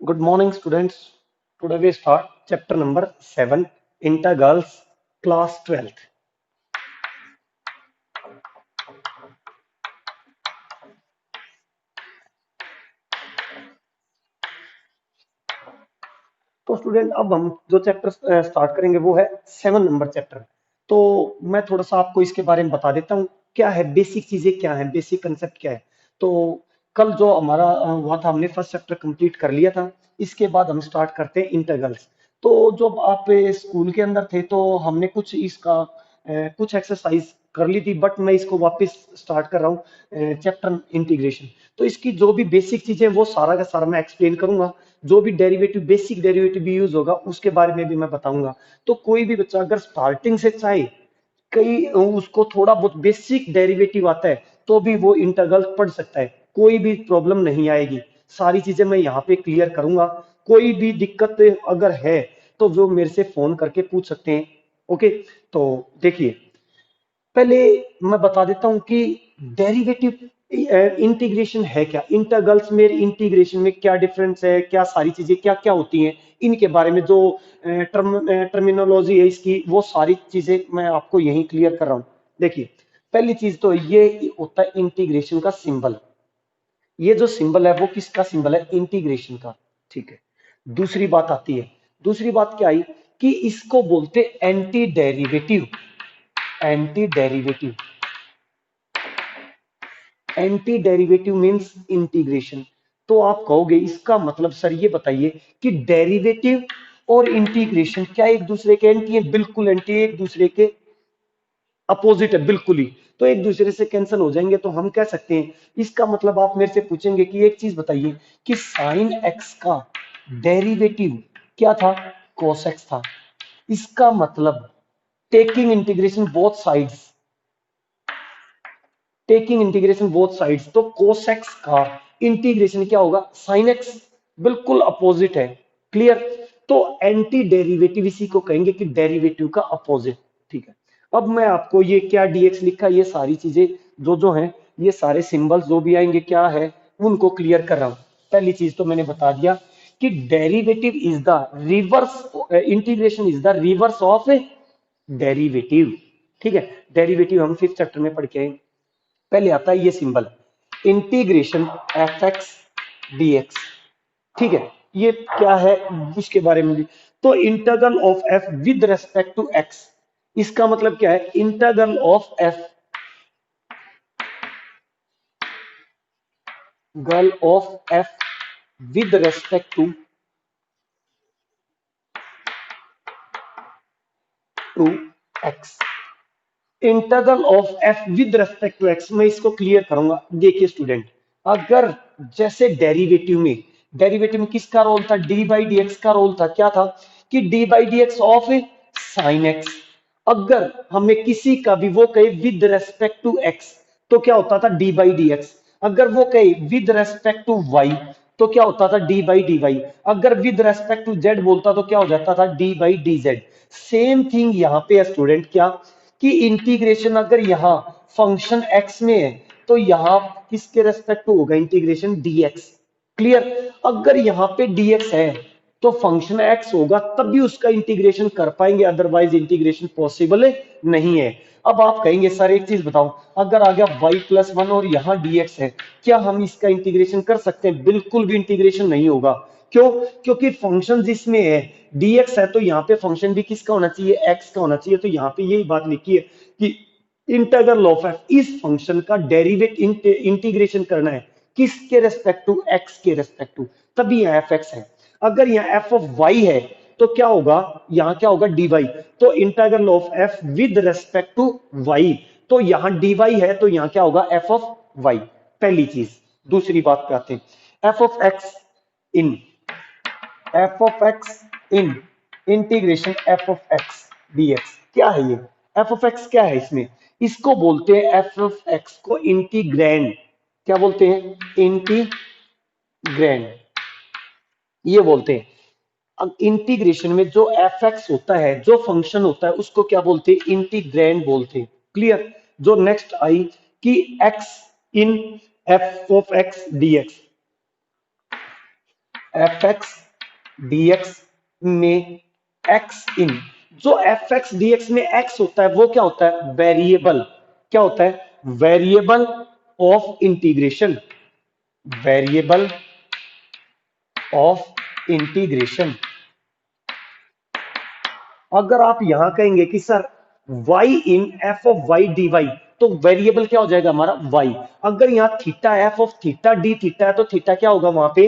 Good morning, students. Today we start chapter number 7, Integrals, class 12th. तो student अब हम जो चैप्टर स्टार्ट करेंगे वो है 7 नंबर चैप्टर। तो मैं थोड़ा सा आपको इसके बारे में बता देता हूँ क्या है, बेसिक चीजें क्या है, बेसिक कंसेप्ट क्या है। तो कल जो हमारा हुआ था, हमने फर्स्ट चैप्टर कंप्लीट कर लिया था। इसके बाद हम स्टार्ट करते हैं इंटीग्रल्स। तो जब आप स्कूल के अंदर थे तो हमने कुछ इसका कुछ एक्सरसाइज कर ली थी, बट मैं इसको वापस स्टार्ट कर रहा हूँ चैप्टर इंटीग्रेशन। तो इसकी जो भी बेसिक चीजें वो सारा का सारा मैं एक्सप्लेन करूंगा। जो भी डेरिवेटिव, बेसिक डेरिवेटिव भी यूज होगा उसके बारे में भी मैं बताऊंगा। तो कोई भी बच्चा अगर स्टार्टिंग से चाहे कई उसको थोड़ा बहुत बेसिक डेरिवेटिव आता है तो भी वो इंटीग्रल पढ़ सकता है, कोई भी प्रॉब्लम नहीं आएगी। सारी चीजें मैं यहाँ पे क्लियर करूंगा। कोई भी दिक्कत अगर है तो वो मेरे से फोन करके पूछ सकते हैं। ओके, तो देखिए, पहले मैं बता देता हूं कि डेरिवेटिव इंटीग्रेशन है क्या, इंटीग्रल्स में इंटीग्रेशन में क्या डिफरेंस है, क्या सारी चीजें क्या क्या होती हैं, इनके बारे में जो टर्मिनोलॉजी है इसकी, वो सारी चीजें मैं आपको यहीं क्लियर कर रहा हूं। देखिए, पहली चीज तो ये होता है इंटीग्रेशन का सिंबल। ये जो सिंबल है वो किसका सिंबल है, इंटीग्रेशन का। ठीक है, दूसरी बात आती है, दूसरी बात क्या आई कि इसको बोलते anti derivative. Anti derivative, anti derivative means integration. तो आप कहोगे इसका मतलब सर ये बताइए कि डेरिवेटिव और इंटीग्रेशन क्या एक दूसरे के एंटी है? बिल्कुल एंटी, एक दूसरे के अपोजिट है, बिल्कुल ही। तो एक दूसरे से कैंसिल हो जाएंगे, तो हम कह सकते हैं इसका मतलब आप मेरे से पूछेंगे कि एक चीज बताइए कि साइन एक्स का डेरिवेटिव क्या था, कोस एक्स था। इसका मतलब taking integration both sides, taking integration both sides, तो cos x का इंटीग्रेशन क्या होगा, sin x। बिल्कुल अपोजिट है। क्लियर? तो एंटी डेरिवेटिव इसी को कहेंगे कि डेरिवेटिव का अपोजिट। ठीक है, अब मैं आपको ये क्या dx लिखा, ये सारी चीजें जो जो हैं, ये सारे सिंबल्स जो भी आएंगे क्या है उनको क्लियर कर रहा हूं। पहली चीज तो मैंने बता दिया कि derivative is the reverse, integration is the reverse of derivative. ठीक है, डेरिवेटिव हम फिफ्थ चैप्टर में पढ़ के आए। पहले आता है ये symbol, integration F x d x. ठीक है, ये क्या है उसके बारे में भी। तो integral of f with respect to x, इसका मतलब क्या है, integral of f, girl of f with respect to x. Integral of f with respect to x, मैं इसको क्लियर करूंगा। देखिए स्टूडेंट, अगर जैसे डेरिवेटिव में किसका रोल था, डी बाई डी एक्स का रोल था। क्या था कि D by d x of sine x. अगर हमें किसी का भी वो कहे विद रेस्पेक्ट टू एक्स तो क्या होता था, डी बाई डी एक्स। अगर वो कहे विद रेस्पेक्ट टू वाई तो क्या होता था, डी बाई डी वाई। अगर विद रेस्पेक्ट टू जेड बोलता तो क्या हो जाता था, D by D Z. Same thing यहाँ पे है स्टूडेंट, क्या कि इंटीग्रेशन अगर यहाँ फंक्शन एक्स में है तो यहाँ किसके रेस्पेक्ट टू होगा, इंटीग्रेशन डीएक्स। क्लियर? अगर यहाँ पे डीएक्स है तो फंक्शन एक्स होगा तभी उसका इंटीग्रेशन कर पाएंगे, अदरवाइज इंटीग्रेशन पॉसिबल नहीं है। अब आप कहेंगे सर एक चीज बताओ, अगर आ गया y प्लस वन और यहाँ dx है, क्या हम इसका इंटीग्रेशन कर सकते हैं? बिल्कुल भी इंटीग्रेशन नहीं होगा। क्यों? क्योंकि फंक्शन जिसमें है dx है तो यहाँ पे फंक्शन भी किसका होना चाहिए, x का होना चाहिए। तो यहाँ पे यही बात लिखी है कि इंटीग्रल ऑफ एफ, इस फंक्शन का डेरिवेट इंटीग्रेशन करना है किसके रेस्पेक्ट टू, एक्स के रेस्पेक्ट टू, तभी यहाँ एफ एक्स है। अगर यहाँ एफ ऑफ वाई है तो क्या होगा, यहाँ क्या होगा, डी वाई। तो integral of f with respect to y, तो यहाँ डी वाई है तो यहाँ क्या होगा, एफ ऑफ वाई। पहली चीज। दूसरी बात पे आते हैं, f of x in, f of x in integration f of x dx. क्या है ये, एफ ऑफ एक्स क्या है इसमें, इसको बोलते हैं एफ ऑफ एक्स को इंटीग्रैंड। क्या बोलते हैं, इंटीग्रैंड, ये बोलते हैं। अब इंटीग्रेशन में जो एफ एक्स होता है, जो फंक्शन होता है उसको क्या बोलते हैं, इंटीग्रैंड बोलते हैं। क्लियर? जो नेक्स्ट आई कि x in f of x dx, f x d x में एक्स इन, जो एफ एक्स डी एक्स में एक्स होता है वो क्या होता है, वेरिएबल। क्या होता है, variable of integration, variable of integration. अगर आप यहां कहेंगे कि sir y in f of y d y, तो वेरिएबल क्या हो जाएगा हमारा y। अगर यहाँ theta f of theta d theta है तो थीटा क्या होगा वहां पे,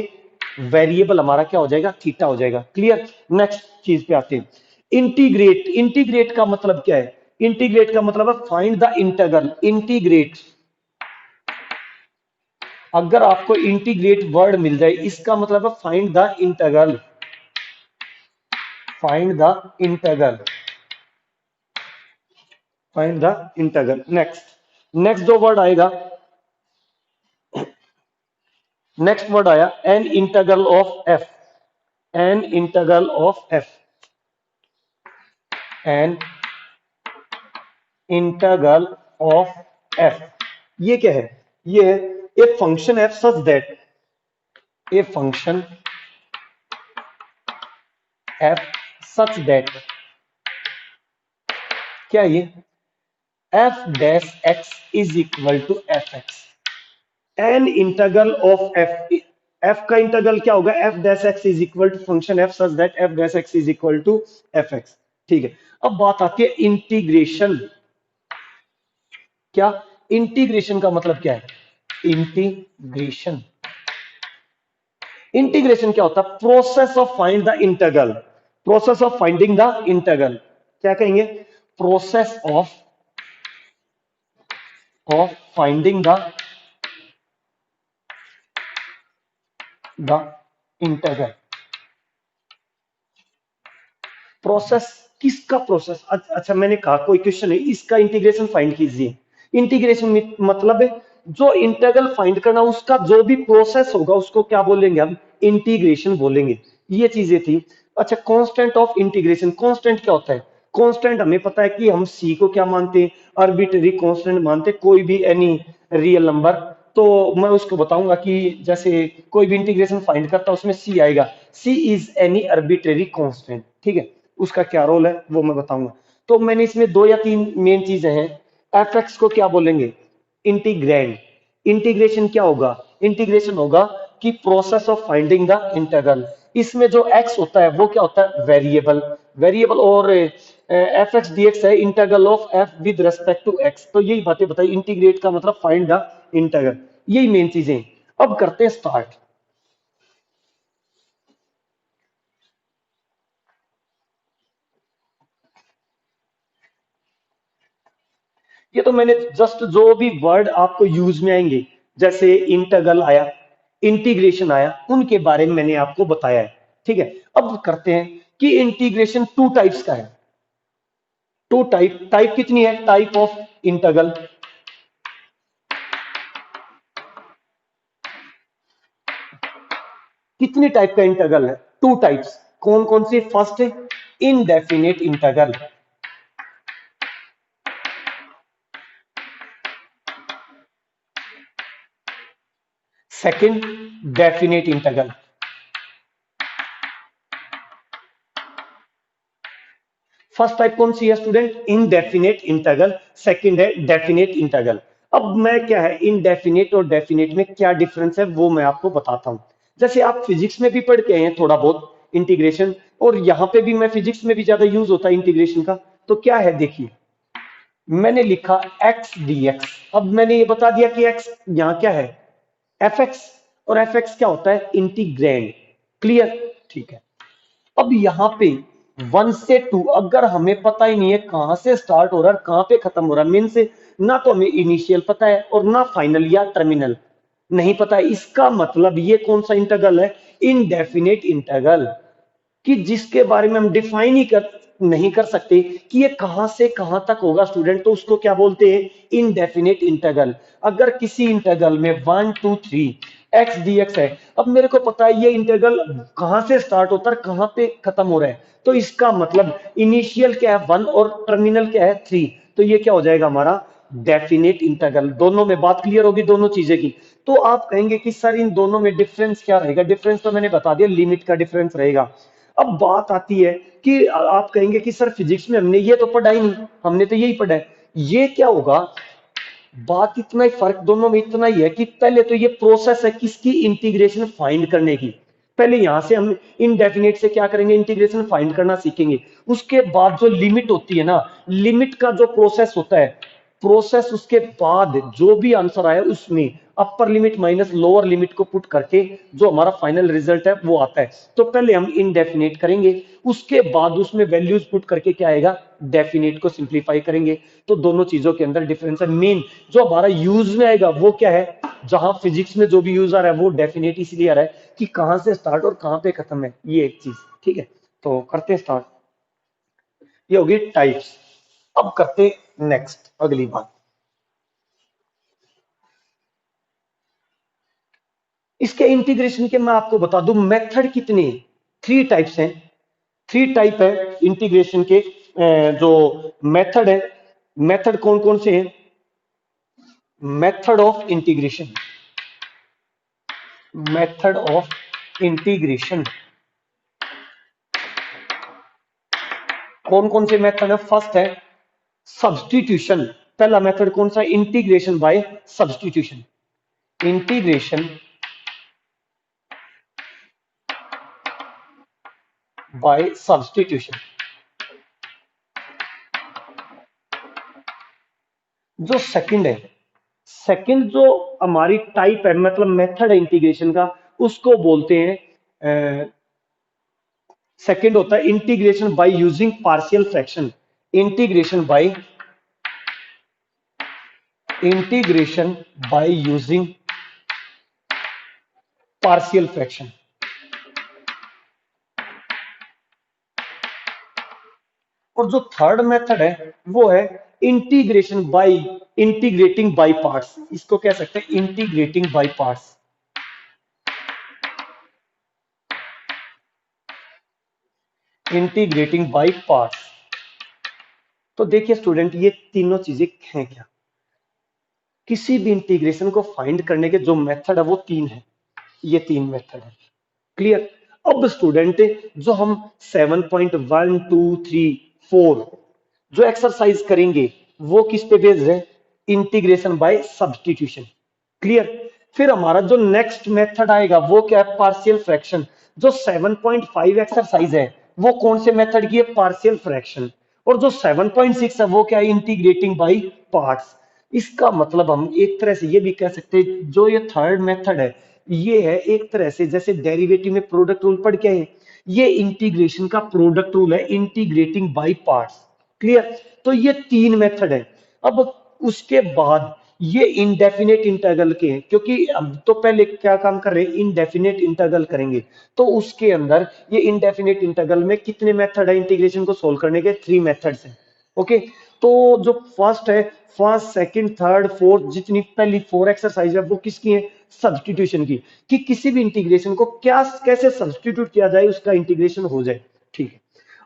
वेरिएबल हमारा क्या हो जाएगा, थीटा हो जाएगा। क्लियर। नेक्स्ट चीज पे आते हैं, इंटीग्रेट। इंटीग्रेट का मतलब क्या है, इंटीग्रेट का मतलब है फाइंड द इंटीग्रल। इंटीग्रेट, अगर आपको इंटीग्रेट वर्ड मिल जाए इसका मतलब है find the integral, find the integral, find the integral. Next, next जो वर्ड आएगा, नेक्स्ट वर्ड आया an integral of f, an integral of f, an integral of f. ये क्या है, ये है a function f such that, a function f such that, क्या ये, f dash x is equal to f x. An integral of f, f का integral क्या होगा, f dash x is equal to function f such that f dash x is equal to f x. ठीक है, अब बात आती है integration. क्या, इंटीग्रेशन का मतलब क्या है, इंटीग्रेशन, इंटीग्रेशन क्या होता है, process of find the integral, process of finding the integral. क्या कहेंगे, process of finding the integral. Process, किसका प्रोसेस, अच्छा मैंने कहा कोई क्वेश्चन है इसका इंटीग्रेशन फाइंड कीजिए। इंटीग्रेशन मतलब है जो इंटीग्रल फाइंड करना उसका जो भी प्रोसेस होगा उसको क्या बोलेंगे हम, इंटीग्रेशन बोलेंगे। ये चीजें थी। अच्छा, कांस्टेंट ऑफ इंटीग्रेशन, कांस्टेंट क्या होता है, कांस्टेंट हमें पता है कि हम सी को क्या मानते हैं, आर्बिट्रेरी कांस्टेंट मानते हैं, कोई भी एनी रियल नंबर। तो मैं उसको बताऊंगा कि जैसे कोई भी इंटीग्रेशन फाइंड करता है उसमें सी आएगा, सी इज एनी आर्बिट्रेरी कांस्टेंट। ठीक है, उसका क्या रोल है वो मैं बताऊंगा। तो मैंने इसमें दो या तीन मेन चीजें हैं। एफ एक्स को क्या बोलेंगे, इंटीग्रैंड। इंटीग्रेशन क्या होगा, इंटीग्रेशन होगा कि process of finding the integral. इसमें जो एक्स होता है वो क्या होता है, वेरिएबल, वेरिएबल। और एफ एक्स डी एक्स है integral of f with respect to x. तो यही बातें बताई, इंटीग्रेट का मतलब फाइंड द इंटीग्रल, यही मेन चीजें। अब करते हैं स्टार्ट। ये तो मैंने जस्ट जो भी वर्ड आपको यूज में आएंगे, जैसे इंटीग्रल आया, इंटीग्रेशन आया, उनके बारे में मैंने आपको बताया है। ठीक है, अब करते हैं कि इंटीग्रेशन टू टाइप्स का है। टू टाइप, टाइप कितनी है, टाइप ऑफ इंटीग्रल। कितनी टाइप का इंटीग्रल है, टू टाइप्स। कौन कौन सी, फर्स्ट है indefinite integral, second definite integral. First type कौन सी है स्टूडेंट, इनडेफिनेट इंटीग्रल, सेकंड है डेफिनेट इंटीग्रल। अब मैं क्या है, इनडेफिनेट और डेफिनेट में क्या डिफरेंस है वो मैं आपको बताता हूं। जैसे आप फिजिक्स में भी पढ़ के आए हैं थोड़ा बहुत इंटीग्रेशन, और यहां पे भी मैं फिजिक्स में भी ज्यादा यूज होता है इंटीग्रेशन का। तो क्या है देखिए, मैंने लिखा एक्स डी एक्स। अब मैंने ये बता दिया कि एक्स यहां क्या है, एफ एक्स, और एफ एक्स क्या होता है, इंटीग्रैंड। क्लियर, ठीक है। अब यहां पे वन से टू, अगर हमें पता ही नहीं है कहां से स्टार्ट हो रहा है कहां पे खत्म हो रहा है, मीन से ना तो हमें इनिशियल पता है और ना फाइनल या टर्मिनल नहीं पता है, इसका मतलब ये कौन सा इंटीग्रल है, इनडेफिनेट इंटीग्रल। कि जिसके बारे में हम डिफाइन ही नहीं कर सकते कि ये कहां से कहां तक होगा स्टूडेंट, तो उसको क्या बोलते हैं, इनडेफिनेट इंटीग्रल। अगर किसी इंटीग्रल में 1 2 3 एक्स डी एक्स है, अब मेरे को पता है ये इंटीग्रल कहां से स्टार्ट होता है कहां पे खत्म हो रहा है, तो इसका मतलब इनिशियल क्या है 1 और टर्मिनल क्या है 3। तो ये क्या हो जाएगा हमारा डेफिनेट इंटीग्रल। दोनों में बात क्लियर होगी दोनों चीजें की। तो आप कहेंगे कि सर इन दोनों में डिफरेंस क्या रहेगा? डिफरेंस तो मैंने बता दिया, लिमिट का डिफरेंस रहेगा। अब बात आती है कि आप कहेंगे कि सर फिजिक्स में हमने ये तो पढ़ा ही नहीं, हमने तो यही पढ़ा है। ये क्या होगा? बात इतना ही, फर्क दोनों में इतना ही है कि पहले तो ये प्रोसेस है किसकी, इंटीग्रेशन फाइंड करने की। पहले यहां से हम इनडेफिनेट से क्या करेंगे, इंटीग्रेशन फाइंड करना सीखेंगे। उसके बाद जो लिमिट होती है ना, लिमिट का जो प्रोसेस होता है, प्रोसेस उसके बाद जो भी आंसर आया उसमें upper limit minus lower limit को पुट करके जो हमारा फाइनल रिजल्ट है वो आता है। तो पहले हम इनडेफिनेट करेंगे, उसके बाद उसमें वैल्यूज पुट करके क्या आएगा, डेफिनेट को सिंप्लीफाई करेंगे। तो दोनों चीजों के अंदर डिफरेंस है। मेन जो हमारा यूज में आएगा वो क्या है, जहां फिजिक्स में जो भी यूज आ रहा है वो डेफिनेट इसलिए आ रहा है कि कहां से स्टार्ट और कहां पे खत्म है, ये एक चीज। ठीक है, तो करते हैं स्टार्ट। ये होगी टाइप्स। अब करते नेक्स्ट अगली बात। इसके इंटीग्रेशन के मैं आपको बता दूं मेथड कितने हैं। थ्री टाइप्स हैं, थ्री टाइप है इंटीग्रेशन के। जो मेथड है, मेथड कौन कौन से हैं? Method of integration, method of integration कौन कौन से मेथड है? फर्स्ट है सब्सटीट्यूशन। पहला मेथड कौन सा? Integration by substitution. Integration by substitution. जो सेकंड है, सेकंड जो हमारी टाइप है, मतलब मेथड है इंटीग्रेशन का, उसको बोलते हैं, सेकंड होता है integration by using partial fraction. Integration by, integration by using partial fraction. और जो थर्ड मेथड है वो है integration by, integrating by parts. इसको कह सकते हैं integrating by parts. Integrating by parts. तो देखिए स्टूडेंट, ये तीनों चीजें हैं क्या? किसी भी इंटीग्रेशन को फाइंड करने के जो मेथड है वो तीन है, ये तीन मेथड है। क्लियर? अब स्टूडेंट, जो हम 7.1 2 3 4 जो एक्सरसाइज करेंगे वो किस पे बेस्ड है? Integration by substitution. क्लियर? फिर हमारा जो नेक्स्ट मेथड आएगा वो क्या है? Partial fraction. जो 7.5 एक्सरसाइज है वो कौन से मेथड की है? Partial fraction. और जो 7.6 है वो क्या है? Integrating by parts. इसका मतलब हम एक तरह से ये भी कह सकते हैं, जो ये थर्ड मेथड है ये है एक तरह से जैसे डेरिवेटिव में प्रोडक्ट रूल पढ़ के आए, ये इंटीग्रेशन का प्रोडक्ट रूल है, इंटीग्रेटिंग बाय पार्ट्स। क्लियर? तो ये तीन मेथड है। अब उसके बाद ये इनडेफिनेट इंटरवल के हैं, क्योंकि अब तो पहले क्या काम कर रहे हैं, इनडेफिनेट इंटरवल करेंगे। तो उसके अंदर ये इनडेफिनेट इंटरवल में कितने मेथड है इंटीग्रेशन को सोल्व करने के? थ्री मेथड्स हैं। ओके, तो जो फर्स्ट है, फर्स्ट सेकंड थर्ड फोर्थ, जितनी पहली फोर एक्सरसाइज है वो किसकी है? सब्सटीट्यूशन की। कि किसी भी इंटीग्रेशन को क्या कैसे सब्सटीट्यूट किया जाए उसका इंटीग्रेशन हो जाए। ठीक है,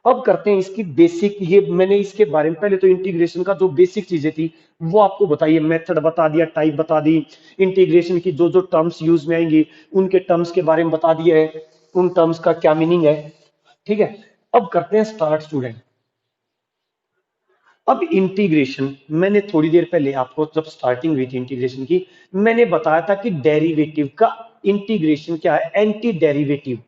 अब करते हैं इसकी बेसिक। ये मैंने इसके बारे में पहले तो इंटीग्रेशन का जो बेसिक चीजें थी वो आपको बताइए, मेथड बता दिया, टाइप बता दी, इंटीग्रेशन की जो जो टर्म्स यूज में आएंगी उनके टर्म्स के बारे में बता दिया है, उन टर्म्स का क्या मीनिंग है। ठीक है, अब करते हैं स्टार्ट स्टूडेंट। अब इंटीग्रेशन, मैंने थोड़ी देर पहले आपको जब स्टार्टिंग हुई थी इंटीग्रेशन की, मैंने बताया था कि डेरिवेटिव का इंटीग्रेशन क्या है? Anti derivative.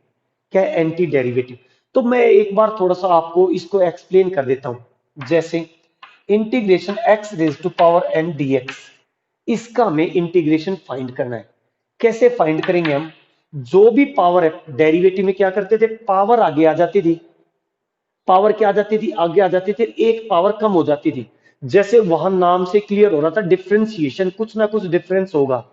क्या है? Anti derivative. तो मैं एक बार थोड़ा सा आपको इसको एक्सप्लेन कर देता हूं। जैसे integration x raise to power n dx, इसका हमें इंटीग्रेशन फाइंड करना है। कैसे फाइंड करेंगे हम? जो भी पावर है, डेरिवेटिव में क्या करते थे, पावर आगे आ जाती थी, पावर क्या आ जाती थी? आगे आ जाती थी, एक पावर कम हो जाती थी। जैसे वहां नाम से क्लियर हो रहा था डिफरेंशिएशन, कुछ ना कुछ डिफरेंस होगा।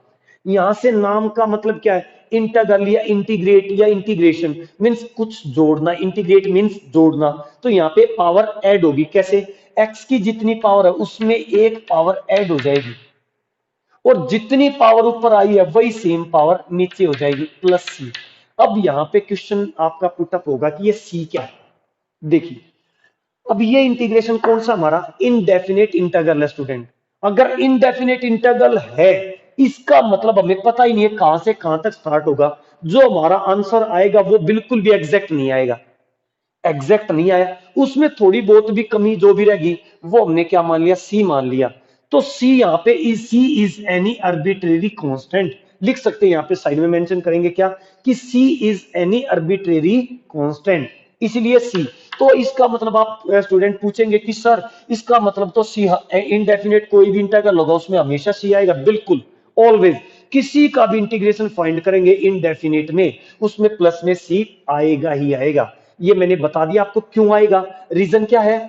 यहां से नाम का मतलब क्या है? इंटरगल या इंटीग्रेट या इंटीग्रेशन मीन्स कुछ जोड़ना, इंटीग्रेट मीन्स जोड़ना। तो यहाँ पे पावर ऐड होगी। कैसे? एक्स की जितनी पावर है उसमें एक पावर ऐड हो जाएगी, और जितनी पावर ऊपर आई है वही सेम पावर नीचे हो जाएगी, प्लस सी। अब यहाँ पे क्वेश्चन आपका पुटअप होगा कि ये सी क्या है। देखिए, अब ये इंटीग्रेशन कौन सा हमारा? इनडेफिनेट इंटीग्रल है स्टूडेंट। अगर इनडेफिनेट इंटीग्रल है, इसका मतलब हमें पता ही नहीं है कहां से कहां तक स्टार्ट होगा। जो हमारा आंसर आएगा वो बिल्कुल भी एग्जैक्ट नहीं आएगा, एग्जैक्ट नहीं आया, उसमें थोड़ी बहुत भी कमी जो भी रहेगी वो हमने क्या मान लिया, सी मान लिया। तो सी यहाँ पे is, C is any arbitrary constant, लिख सकते हैं यहाँ पे साइड में मेंशन करेंगे क्या, कि सी इज एनी आर्बिट्रेरी कांस्टेंट, इसलिए सी। तो इसका मतलब आप स्टूडेंट पूछेंगे कि सर इसका मतलब तो सी इनडेफिनेट कोई भी इंटीग्रल होगा उसमें हमेशा सी आएगा, बिल्कुल ऑलवेज, किसी का भी इंटीग्रेशन फाइंड करेंगे इनडेफिनेट में उसमें प्लस में सी आएगा ही आएगा। ये मैंने बता दिया आपको क्यों आएगा, रीजन क्या है।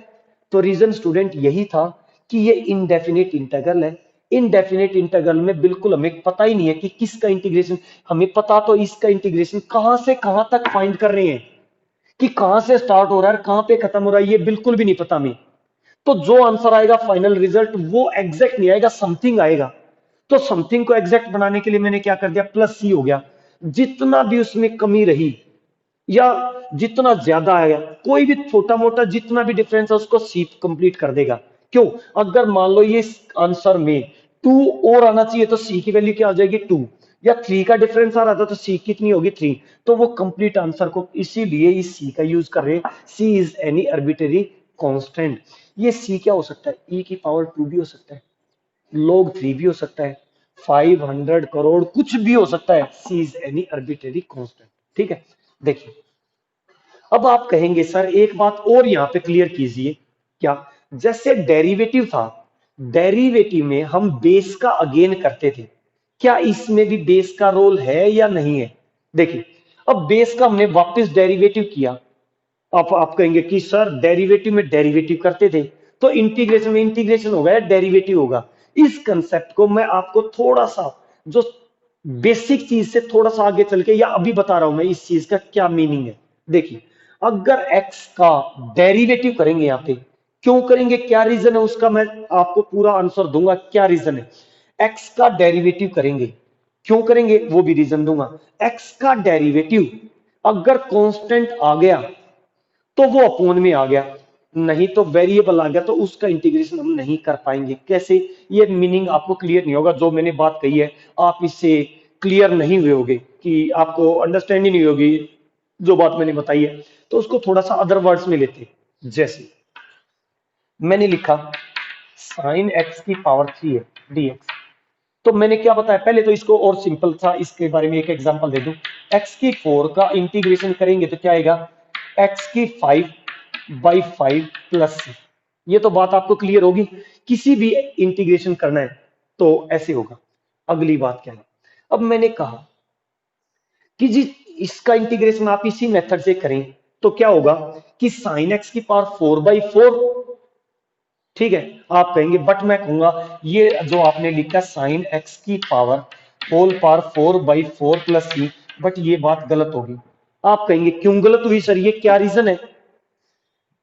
तो रीजन स्टूडेंट यही था कि ये इनडेफिनेट इंटीग्रल है, इनडेफिनेट इंटीग्रल में बिल्कुल हमें पता ही नहीं है कि किसका इंटीग्रेशन, हमें पता तो इसका इंटीग्रेशन कहां से कहां तक फाइंड कर रहे हैं, कि कहां से स्टार्ट हो रहा है कहां पे खत्म हो रहा है, ये बिल्कुल भी नहीं पता हमें। तो जो आंसर आएगा फाइनल रिजल्ट वो एग्जैक्ट नहीं आएगा, समथिंग आएगा। तो समथिंग को एग्जैक्ट बनाने के लिए मैंने क्या कर दिया, प्लस सी हो गया। जितना भी उसमें कमी रही या जितना ज्यादा आएगा, कोई भी छोटा मोटा जितना भी डिफरेंस है उसको सी कंप्लीट कर देगा। क्यों, अगर मान लो ये आंसर में टू और आना चाहिए तो सी की वैल्यू क्या हो जाएगी, टू, या थ्री का डिफरेंस आ रहा था तो सी कितनी होगी, थ्री। तो वो कंप्लीट आंसर को इसीलिए इस सी का यूज कर रहे हैं, सी इज एनी आर्बिट्रेरी कांस्टेंट। ये सी क्या हो सकता है, ई की पावर टू भी हो सकता है, log 3 भी हो सकता है, 500 करोड़ कुछ भी हो सकता है, सी इज एनी आर्बिट्रेरी कांस्टेंट। ठीक है, देखिए अब आप कहेंगे सर एक बात और यहां पे क्लियर कीजिए, क्या, जैसे डेरिवेटिव था, डेरिवेटिव में हम बेस का अगेन करते थे, क्या इसमें भी बेस का रोल है या नहीं है। देखिए अब बेस का हमने वापस डेरिवेटिव किया, आप कहेंगे कि सर डेरिवेटिव में डेरिवेटिव करते थे तो इंटीग्रेशन में इंटीग्रेशन होगा या डेरिवेटिव होगा। इस कंसेप्ट को मैं आपको थोड़ा सा जो बेसिक चीज से थोड़ा सा आगे चल के या अभी बता रहा हूं मैं इस चीज का क्या मीनिंग है। देखिए अगर x का डेरिवेटिव करेंगे यहां पे, क्यों करेंगे, क्या रीजन है उसका, मैं आपको पूरा आंसर दूंगा क्या रीजन है। x का डेरिवेटिव करेंगे, क्यों करेंगे वो भी रीजन दूंगा। x का डेरिवेटिव अगर कांस्टेंट आ गया तो वो अपोन में आ गया, नहीं तो वेरिएबल आ गया तो उसका इंटीग्रेशन हम नहीं कर पाएंगे। कैसे, ये मीनिंग आपको क्लियर नहीं होगा, जो मैंने बात कही है आप इससे क्लियर नहीं हुए होगे, कि आपको अंडरस्टैंड ही नहीं होगी जो बात मैंने बताई है। तो उसको थोड़ा सा अदर वर्ड्स में लेते, जैसे मैंने लिखा साइन एक्स की पावर 3 है dx, तो मैंने क्या बताया पहले, तो इसको और सिंपल था, इसके बारे में एक एग्जांपल दे दूं। x की 4 का इंटीग्रेशन करेंगे तो क्या आएगा, x की 5/5 प्लस c। ये तो बात आपको क्लियर होगी, किसी भी इंटीग्रेशन करना है तो ऐसे होगा। अगली बात क्या है, अब मैंने कहा कि जी इसका इंटीग्रेशन आप इसी मेथड से करें तो क्या होगा कि साइन एक्स की पावर 4/4, ठीक है। आप कहेंगे बट मैं कहूंगा ये जो आपने लिखा साइन एक्स की power whole power 4/4 plus C, but ये बात गलत होगी। आप कहेंगे क्यों गलत हुई सर, ये क्या रीजन है।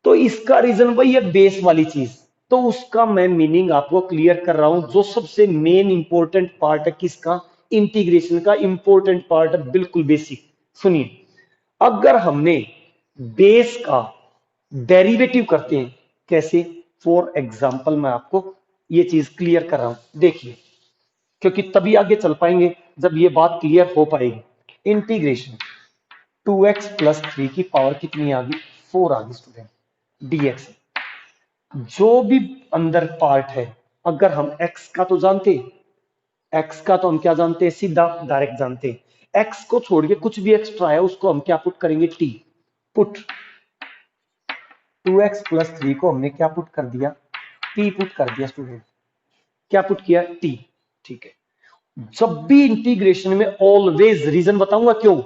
तो इसका रीजन वही है बेस वाली चीज, तो उसका मैं मीनिंग आपको क्लियर कर रहा हूं। जो सबसे मेन इंपॉर्टेंट पार्ट है किसका, इंटीग्रेशन का इंपॉर्टेंट पार्ट है, बिल्कुल बेसिक। सुनिए, अगर हमने बेस का डेरिवेटिव करते हैं, कैसे, फॉर एग्जाम्पल मैं आपको ये चीज क्लियर कर रहा हूं, देखिए, क्योंकि तभी आगे चल पाएंगे जब ये बात क्लियर हो पाएगी। इंटीग्रेशन 2x+3 की पावर कितनी आ गई, 4 आ गई स्टूडेंट, dx। जो भी अंदर पार्ट है, अगर हम x का तो जानते, x का तो हम क्या जानते हैं, सीधा डायरेक्ट जानते हैं। x को छोड़ के कुछ भी एक्स्ट्रा है उसको हम क्या पुट करेंगे, t। पुट 2x+3 को हमने क्या पुट कर दिया, t पुट कर दिया स्टूडेंट, क्या पुट किया, t। ठीक है, जब भी इंटीग्रेशन में ऑलवेज, रीजन बताऊंगा क्यों,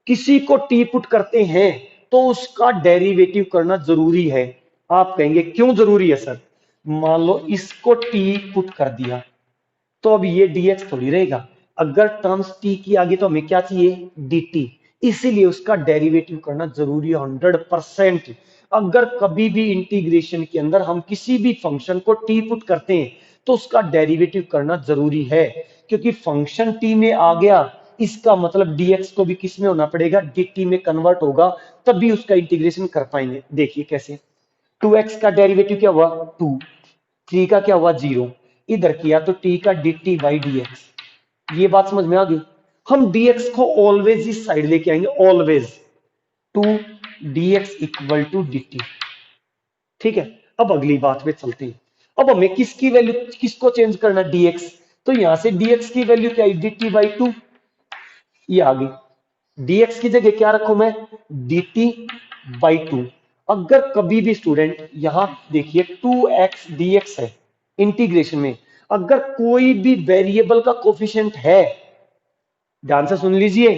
किसी को टी पुट करते हैं तो उसका डेरिवेटिव करना जरूरी है। आप कहेंगे क्यों जरूरी है सर, मान लो इसको टी पुट कर दिया तो अब ये dx थोड़ी रहेगा, अगर टर्म्स t की आगे तो हमें क्या चाहिए, dt, इसीलिए उसका डेरिवेटिव करना जरूरी है 100%। अगर कभी भी इंटीग्रेशन के अंदर हम किसी भी फंक्शन को t पुट करते हैं तो उसका डेरिवेटिव करना जरूरी है, क्योंकि फंक्शन t में आ गया इसका मतलब dx को भी किस में होना पड़ेगा, dt में कन्वर्ट होगा, तभी उसका इंटीग्रेशन कर पाएंगे। देखिए कैसे, 2x का डेरिवेटिव क्या हुआ 2, 3 का क्या हुआ 0, इधर किया तो t का dt बाई dx, ये बात समझ में आ गई। हम dx को ऑलवेज इस साइड लेके आएंगे, always to dx equal to dt। ठीक है, अब अगली बात पे चलते हैं। अब हमें किसकी वैल्यू, किसको चेंज करना है, dx। तो यहां से dx की वैल्यू क्या है, dt बाई टू, ये आ गई। dx की जगह क्या रखूं मैं, dt बाई टू। अगर कभी भी स्टूडेंट यहां देखिए 2x dx है इंटीग्रेशन में, अगर कोई भी वेरिएबल का कोफिशिएंट है, ध्यान से सुन लीजिए,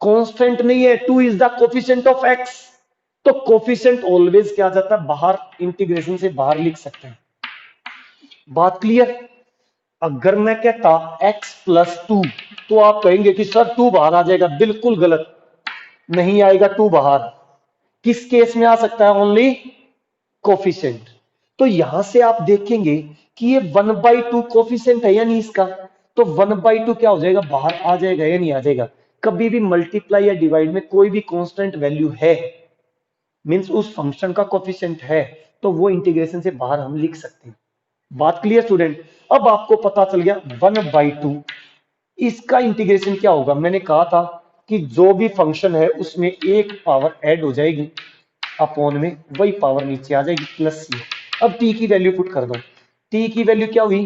कांस्टेंट नहीं है, 2 is the coefficient of x, तो कोफिशिएंट ऑलवेज क्या आ जाता है बाहर, इंटीग्रेशन से बाहर लिख सकते हैं। बात क्लियर। अगर मैं कहता x प्लस टू, तो आप कहेंगे कि सर टू बाहर आ जाएगा, बिल्कुल गलत, नहीं आएगा टू बाहर। किस केस में आ सकता है, ओनली कोफिशिएंट। तो यहां से आप देखेंगे कि ये 1/2 कोफिशिएंट है या नहीं इसका, तो 1/2 क्या हो जाएगा, बाहर आ जाएगा या नहीं आ जाएगा। कभी भी मल्टीप्लाई या डिवाइड में कोई भी कांस्टेंट वैल्यू है, मींस उस फंक्शन का कोफिशिएंट है, तो वो इंटीग्रेशन से बाहर हम लिख सकते हैं। बात क्लियर स्टूडेंट। अब आपको पता चल गया 1/2 इसका इंटीग्रेशन क्या होगा। मैंने कहा था कि जो भी फंक्शन है उसमें एक पावर ऐड हो जाएगी, अपॉन में वही पावर नीचे आ जाएगी प्लस सी। अब टी की वैल्यू पुट कर दो, टी की वैल्यू क्या हुई,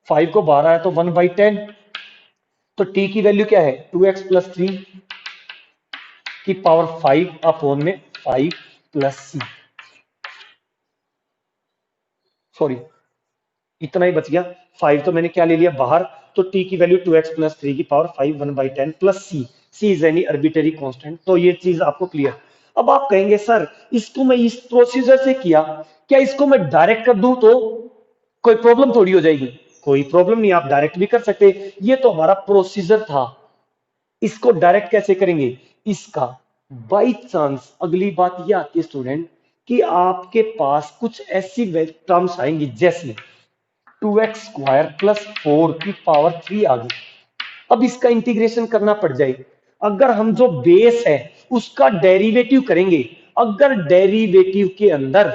5 को बाहर आया तो 1/10, तो टी की वैल्यू क्या है 2x प्लस थ्री की पावर 5 अपॉन में 5 प्लस सी। सॉरी, इतना ही बच गया, 5 तो मैंने क्या ले लिया बाहर, तो टी की वैल्यू 2x प्लस थ्री की power 5 1/10 plus C, C is any arbitrary constant. तो ये चीज आपको क्लियर। अब आप कहेंगे सर इसको मैं इस प्रोसीजर से किया, क्या इसको मैं डायरेक्ट कर दूं तो कोई प्रॉब्लम थोड़ी हो जाएगी। कोई प्रॉब्लम नहीं, आप डायरेक्ट भी कर सकते, ये तो हमारा प्रोसीजर था। इसको डायरेक्ट कैसे करेंगे, इसका बाई चांस अगली बात ये आती है स्टूडेंट कि आपके पास कुछ ऐसी टर्म्स आएंगी जैसे 2x² प्लस 4 की पावर 3 आ गई। अब इसका इंटीग्रेशन करना पड़ जाए। अगर हम जो बेस है उसका डेरिवेटिव करेंगे, अगर डेरिवेटिव के अंदर,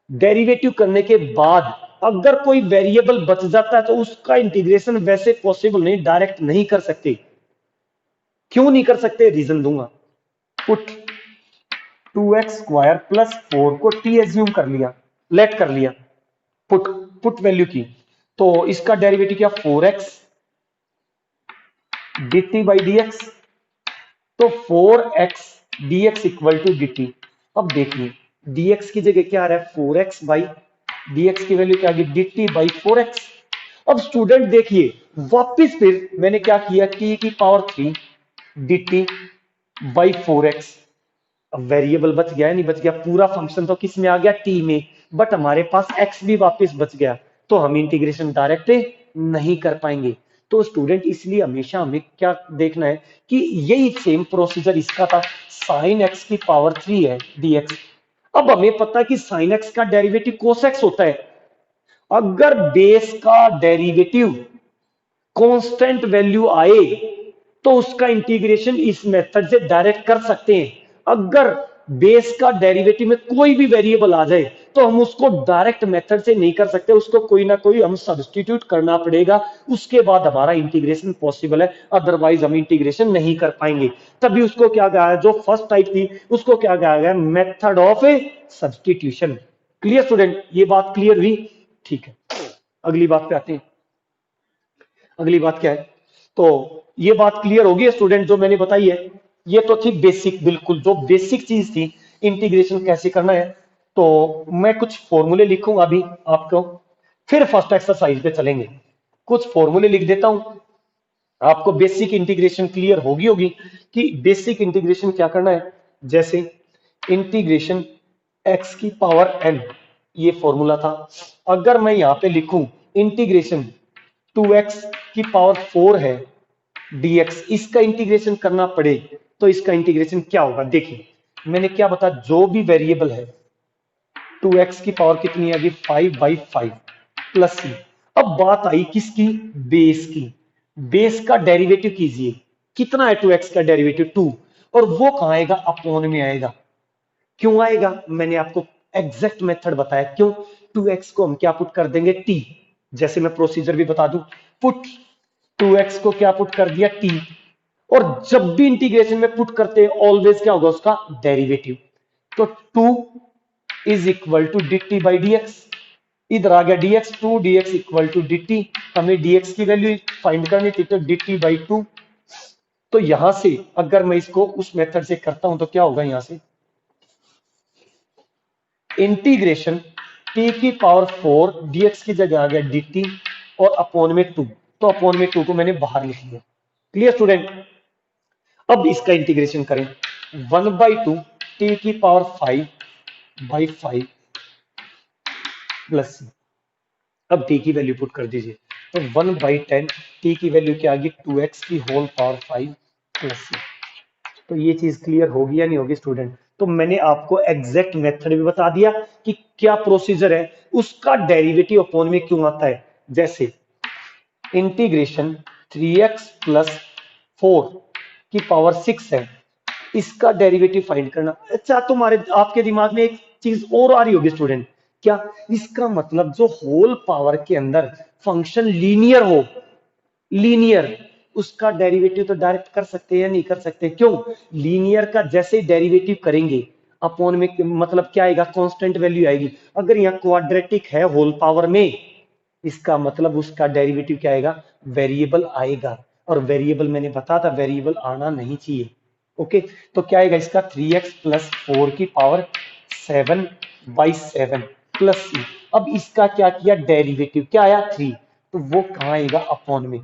डेरिवेटिव करने के बाद अगर कोई वेरिएबल बच जाता है तो उसका इंटीग्रेशन वैसे पॉसिबल नहीं, डायरेक्ट नहीं कर सकते। क्यों नहीं कर सकते, रीजन दूंगा। पुट 2x² प्लस 4 को t एज्यूम कर लिया, लेट कर लिया, पुट पुट वैल्यू की, तो इसका डेरिवेटिव क्या 4x dt बाई dx, तो 4x dx equal to dt। अब देखिए dx की जगह क्या आ रहा है 4x बाई dx की वैल्यू क्या आ गई dt बाई 4x। अब स्टूडेंट देखिए वापिस फिर मैंने क्या किया t की पावर 3 dt बाई 4x। अब वेरिएबल बच गया है नहीं बच गया, पूरा फंक्शन तो किस में आ गया टी में, बट हमारे पास एक्स भी वापस बच गया, तो हम इंटीग्रेशन डायरेक्ट नहीं कर पाएंगे। तो स्टूडेंट इसलिए हमेशा हमें क्या देखना है कि यही सेम प्रोसीजर इसका था, साइन एक्स की पावर 3 है dx। अब हमें पता है कि साइन एक्स का डेरिवेटिव कोस एक्स होता है। अगर बेस का डेरिवेटिव कांस्टेंट वैल्यू आए तो उसका इंटीग्रेशन इस मेथड से डायरेक्ट कर सकते हैं। अगर बेस का डेरिवेटिव में कोई भी वेरिएबल आ जाए तो हम उसको डायरेक्ट मेथड से नहीं कर सकते, उसको कोई ना कोई हम सब्स्टिट्यूट करना पड़ेगा, उसके बाद हमारा इंटीग्रेशन पॉसिबल है, अदरवाइज हम इंटीग्रेशन नहीं कर पाएंगे। तभी उसको क्या कहा है, जो फर्स्ट टाइप थी उसको क्या कहा गया, method of substitution. Clear student, ये बात क्लियर हुई। ठीक है, अगली बात पे आते हैं। अगली बात क्या है, तो ये बात क्लियर होगी स्टूडेंट जो मैंने बताई है, ये तो थी बेसिक, बिल्कुल जो बेसिक चीज थी इंटीग्रेशन कैसे करना है। तो मैं कुछ फॉर्मूले लिखूंगा अभी आपको, फिर फर्स्ट एक्सरसाइज पे चलेंगे। कुछ फॉर्मूले लिख देता हूं, आपको बेसिक इंटीग्रेशन क्लियर होगी होगी कि बेसिक इंटीग्रेशन क्या करना है। जैसे इंटीग्रेशन x की पावर n, ये फॉर्मूला था। अगर मैं यहां पे लिखूं इंटीग्रेशन 2x की पावर 4 है dx, इसका इंटीग्रेशन करना पड़े तो इसका इंटीग्रेशन क्या होगा। देखिए मैंने क्या बताया, जो भी वेरिएबल है 2x की पावर कितनी आ गई 5/5 प्लस सी। अब बात आई किसकी, बेस की। बेस का डेरिवेटिव कीजिए, कितना है 2x का डेरिवेटिव 2, और वो कहां आएगा, अपॉन में आएगा। क्यों आएगा, मैंने आपको एग्जैक्ट मेथड बताया। क्यों, 2x को हम क्या पुट कर देंगे t, जैसे मैं प्रोसीजर भी बता दूं, पुट 2x को क्या पुट कर दिया t, और जब भी इंटीग्रेशन में पुट करते हैं ऑलवेज क्या होगा उसका डेरिवेटिव। तो 2 is equal to d t by d x, इधर आ गया dx, 2 dx equal to dt, हमें dx की वैल्यू फाइंड करनी थी तो dt बाई 2। तो यहां से अगर मैं इसको उस मेथड से करता हूं तो क्या होगा, यहां से इंटीग्रेशन t की पावर 4 dx की जगह आ गया dt और अपॉन में 2, तो अपॉन में 2 को मैंने बाहर लिख लिया। Clear student? अब इसका इंटीग्रेशन करें, 1/2 t की पावर 5/5 प्लस, अब t की वैल्यू पुट कर दीजिए, तो 1/10 t की वैल्यू क्या आ गई 2x की होल पावर 5 प्लस। तो ये चीज क्लियर होगी या नहीं होगी स्टूडेंट? तो मैंने आपको एग्जैक्ट मेथड भी बता दिया कि क्या प्रोसीजर है, उसका डेरिवेटिव अपॉन में क्यों आता है। जैसे इंटीग्रेशन 3x प्लस 4 की पावर 6 है, इसका डेरिवेटिव फाइंड करना। अच्छा, तुम्हारे आपके दिमाग में एक चीज और आ रही होगी स्टूडेंट, क्या इसका मतलब जो होल पावर के अंदर फंक्शन लीनियर हो, लीनियर, उसका डेरिवेटिव तो डायरेक्ट कर सकते हैं या नहीं कर सकते? क्यों? लीनियर का जैसे डेरिवेटिव करेंगे अपॉन में मतलब क्या आएगा, कांस्टेंट वैल्यू आएगी। अगर यहाँ क्वाड्रेटिक है होल पावर में, इसका मतलब उसका डेरिवेटिव क्या आएगा, वेरिएबल आएगा, और वेरिएबल मैंने बताया था वेरिएबल आना नहीं चाहिए। ओके, तो क्या आएगा इसका 3x प्लस 4 की पावर 7/7 प्लस सी। अब इसका क्या किया, डेरिवेटिव क्या आया 3, तो वो कहाँ आएगा, अपॉन में।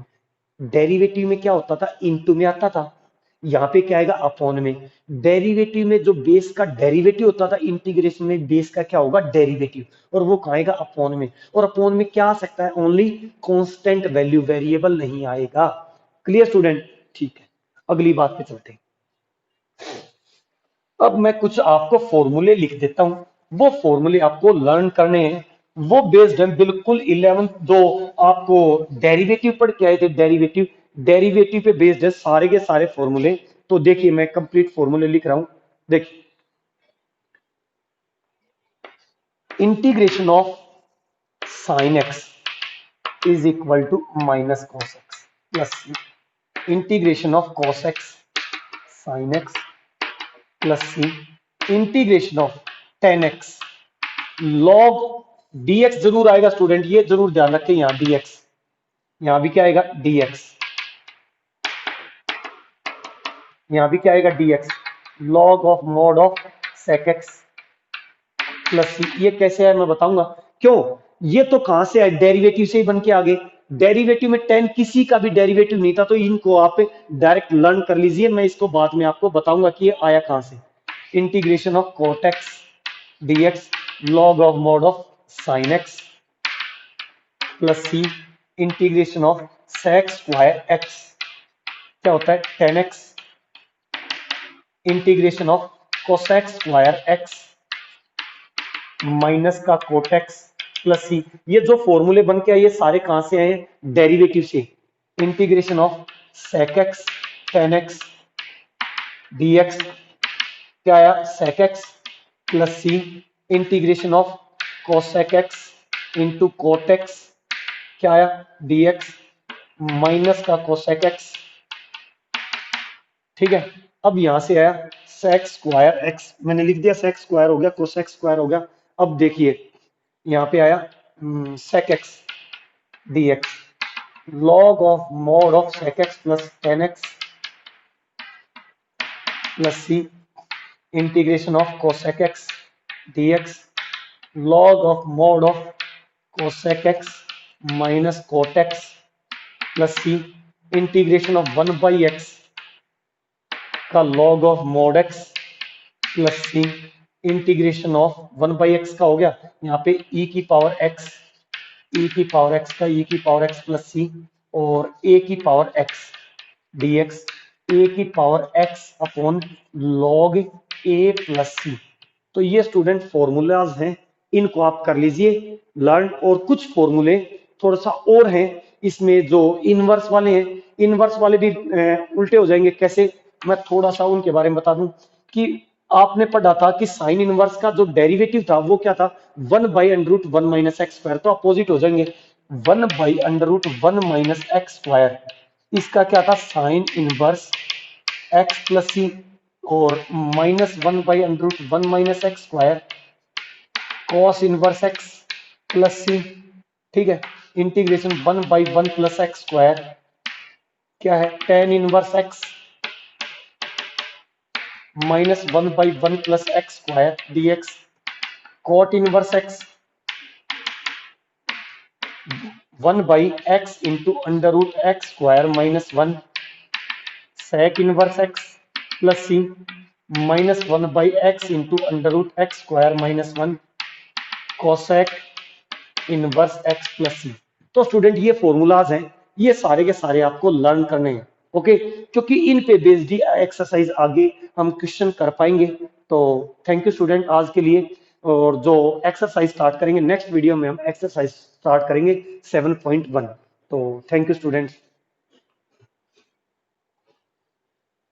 डेरिवेटिव में क्या होता था, इनटू में आता था, यहाँ पे क्या आएगा अपॉन में। डेरिवेटिव में जो बेस का डेरिवेटिव होता था, इंटीग्रेशन में बेस का क्या होगा डेरिवेटिव, और वो कहाँ आएगा अपॉन में। और अपॉन में क्या आ सकता है, ओनली कांस्टेंट वैल्यू, वेरिएबल नहीं आएगा। Clear student? ठीक है, अगली बात पे चलते हैं। अब मैं कुछ आपको फॉर्मूले लिख देता हूं, वो फॉर्मूले आपको लर्न करने हैं। वो बेस्ड है बिल्कुल 11 दो आपको डेरिवेटिव पढ़ के आए थे, डेरिवेटिव, डेरिवेटिव पे बेस्ड है सारे के सारे फॉर्मूले। तो देखिए मैं कंप्लीट फॉर्मूले लिख रहा हूं। देखिए, integration of sine x is equal to minus cos x plus integration of cos x sine x plus C integration of tan x log dx जरूर आएगा स्टूडेंट, ये जरूर ध्यान रखें, यहां dx, यहां भी क्या आएगा dx, यहां भी क्या आएगा dx, log of mod of sec x plus सी। ये कैसे है मैं बताऊंगा। क्यों? ये तो कहां से है, डेरिवेटिव से ही बन के आगे। डेरिवेटिव में टेन किसी का भी डेरिवेटिव नहीं था, तो इनको आप डायरेक्ट लर्न कर लीजिए, मैं इसको बाद में आपको बताऊंगा कि ये आया कहां से। Integration of cot x dx log of mod of sin x plus C integration of sec square x, क्या होता है 10x integration of cosec square x minus का कोटेक्स प्लस सी। ये जो फॉर्मूले बन के आए ये सारे कहां से आए, डेरिवेटिव से। Integration of sec x 10x dx, क्या आया sec x plus C integration of cosec x into cot x, क्या आया dx माइनस का cosec x। ठीक है, अब यहां से आया sec स्क्वायर x, मैंने लिख दिया sec स्क्वायर हो गया, cosec स्क्वायर हो गया। अब देखिए यहाँ पे आया sec x dx log of mod of sec x plus 10x plus C integration of cosec x dx log of mod of cosec x minus cot x plus C integration of 1/x का log of mod x plus C integration of 1/x का हो गया यहाँ पे e की power x, e की power x का e की पावर x प्लस सी और a की पावर x dx a की power x upon log a plus c. तो ये स्टूडेंट फॉर्मूलाज हैं, इनको आप कर लीजिए लर्न। और कुछ फॉर्मूले थोड़ा सा और हैं इसमें जो इनवर्स वाले हैं, इनवर्स वाले भी उल्टे हो जाएंगे। कैसे, मैं थोड़ा सा उनके बारे में बता दूं कि आपने पढ़ा था कि साइन इनवर्स का जो डेरिवेटिव था वो क्या था, 1/√1 माइनस एक्स स्क्वायर, तो अपोजिट हो जाएंगे 1/√1 माइनस एक्स स्क्वायर इसका क्या था, साइन इनवर्स एक्स प्लस सी, और -1/√1 - x² cos inverse x plus c, ठीक है। इंटीग्रेशन 1/1 + x² क्या है, tan inverse x -1/1 + x² dx, cot inverse x 1/x × √x² - 1, sec inverse x plus c -1/x × √x² - 1, cosec inverse x plus c. तो student ये formulas हैं, ये सारे के सारे आपको लर्न करने हैं, ओके, क्योंकि इन पे बेस्ड ही एक्सरसाइज आगे हम क्वेश्चन कर पाएंगे। तो थैंक यू स्टूडेंट आज के लिए। और जो एक्सरसाइज स्टार्ट करेंगे नेक्स्ट वीडियो में, हम एक्सरसाइज स्टार्ट करेंगे 7.1। तो थैंक यू स्टूडेंट्स।